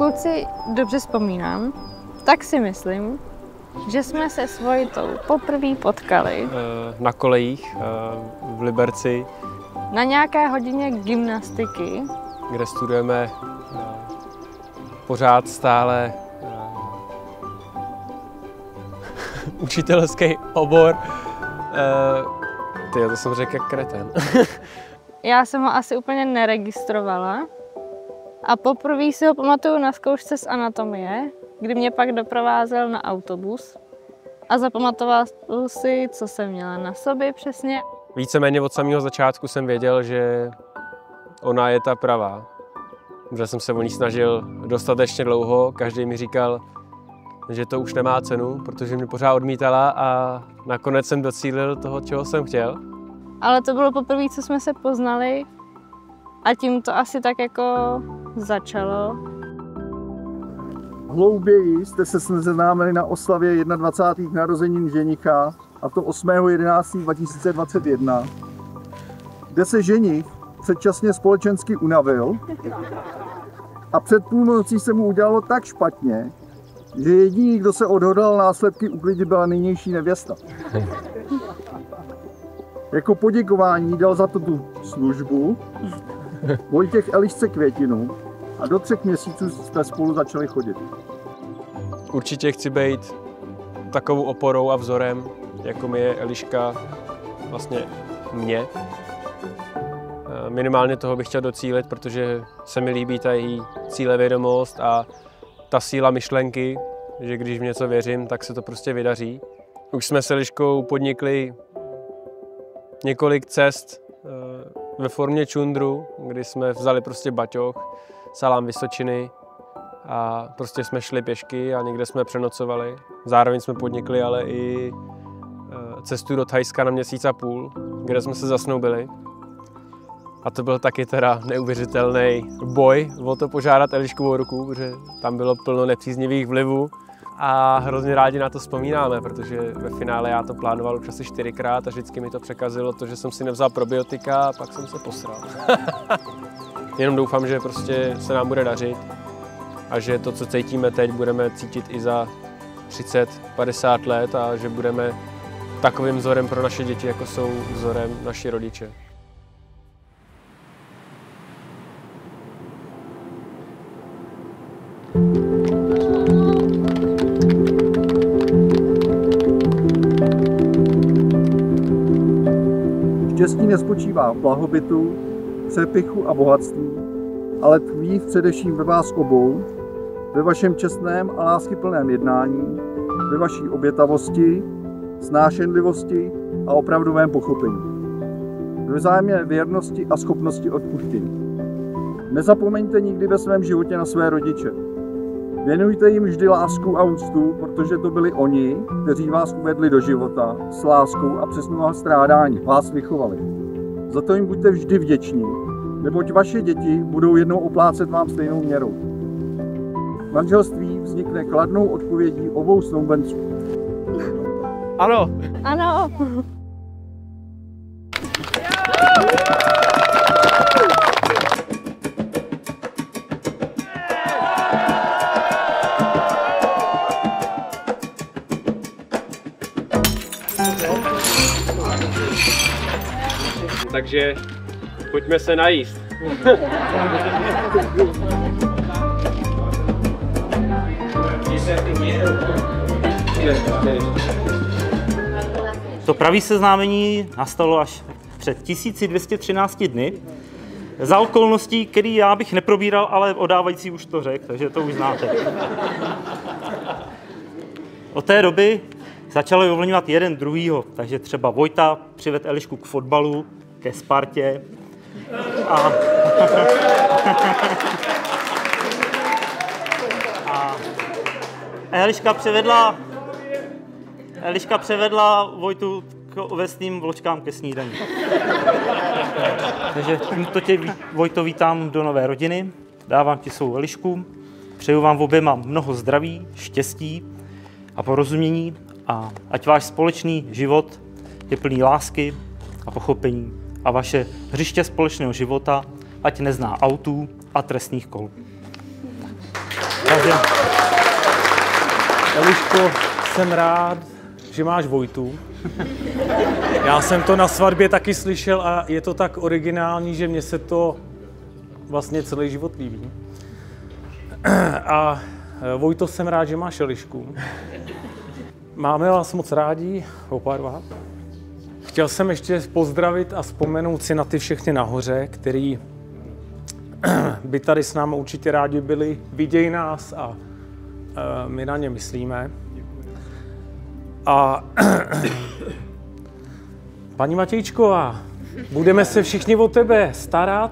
Pokud si dobře vzpomínám, tak si myslím, že jsme se s Vojtou poprvé potkali na kolejích v Liberci. Na nějaké hodině gymnastiky, kde studujeme pořád stále učitelský obor. To jsem řekl jak kreten. Já jsem ho asi úplně neregistrovala a poprvé si ho pamatuju na zkoušce z anatomie, kdy mě pak doprovázel na autobus a zapamatoval si, co jsem měla na sobě přesně. Víceméně od samého začátku jsem věděl, že ona je ta pravá. Že jsem se o ní snažil dostatečně dlouho, každý mi říkal, že to už nemá cenu, protože mě pořád odmítala a nakonec jsem docílil toho, čeho jsem chtěl. Ale to bylo poprvé, co jsme se poznali a tím to asi tak jako začalo. Hlouběji jste se seznámili na oslavě 21. narozenin ženicha, a to 8.11.2021, kde se ženich předčasně společensky unavil a před půlnocí se mu udělalo tak špatně, že jediný, kdo se odhodlal následky uklidit, byla nynější nevěsta. Jako poděkování dal za to tu službu Vojtěch Elišce květinu a do 3 měsíců jste spolu začali chodit. Určitě chci být takovou oporou a vzorem, jako mi je Eliška vlastně mě. Minimálně toho bych chtěl docílit, protože se mi líbí ta její cílevědomost a ta síla myšlenky, že když v něco věřím, tak se to prostě vydaří. Už jsme s Eliškou podnikli několik cest ve formě čundru, kdy jsme vzali prostě baťoch, salám Vysočiny a prostě jsme šli pěšky a někde jsme přenocovali. Zároveň jsme podnikli ale i cestu do Thajska na 1,5 měsíce, kde jsme se zasnoubili. A to byl taky teda neuvěřitelný boj o to požádat Elišku o ruku, protože tam bylo plno nepříznivých vlivů. A hrozně rádi na to vzpomínáme, protože ve finále já to plánoval už asi 4krát a vždycky mi to překazilo to, že jsem si nevzal probiotika a pak jsem se posral. Jenom doufám, že prostě se nám bude dařit a že to, co cítíme teď, budeme cítit i za 30-50 let a že budeme takovým vzorem pro naše děti, jako jsou vzorem naši rodiče. Štěstí nespočívá v blahobytu, přepichu a bohatství, ale tkví především ve vás obou, ve vašem čestném a láskyplném jednání, ve vaší obětavosti, snášenlivosti a opravdovém pochopení. Ve vzájemné věrnosti a schopnosti odpuštění. Nezapomeňte nikdy ve svém životě na své rodiče. Věnujte jim vždy lásku a úctu, protože to byli oni, kteří vás uvedli do života s láskou a přes mnoha strádání vás vychovali. Za to jim buďte vždy vděční, neboť vaše děti budou jednou oplácet vám stejnou měrou. Manželství vznikne kladnou odpovědí obou snoubenců. Ano! Ano! Takže pojďme se najíst. To pravé seznámení nastalo až před 1213 dny. Za okolností, který já bych neprobíral, ale odávající už to řekl, takže to už znáte. Od té doby začali ovlivňovat jeden druhýho, takže třeba Vojta přived Elišku k fotbalu, ke Spartě a Eliška převedla Vojtu k ovesným vločkám ke snídani. Takže tímto tě, Vojto, vítám do nové rodiny, dávám ti svou Elišku, přeju vám oběma mnoho zdraví, štěstí a porozumění a ať váš společný život je plný lásky a pochopení a vaše hřiště společného života ať nezná autů a trestných kol. Takže, Eliško, jsem rád, že máš Vojtu. Já jsem to na svatbě taky slyšel a je to tak originální, že mně se to vlastně celý život líbí. A Vojto, jsem rád, že máš Elišku. Máme vás moc rádi, oba dva. Chtěl jsem ještě pozdravit a vzpomenout si na ty všechny nahoře, který by tady s námi určitě rádi byli, vidějí nás a my na ně myslíme. A paní Matějčková, budeme se všichni o tebe starat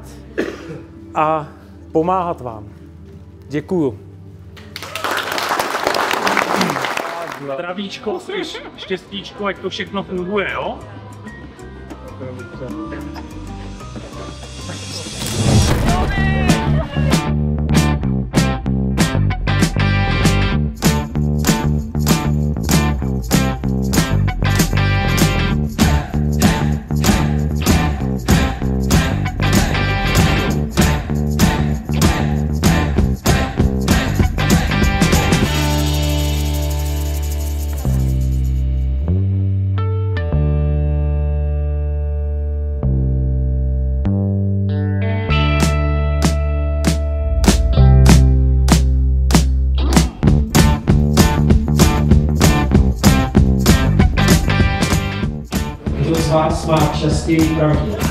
a pomáhat vám. Děkuju. Zdravíčko, štěstíčko, ať to všechno funguje, jo? Kdo z vás má častěji pravdu?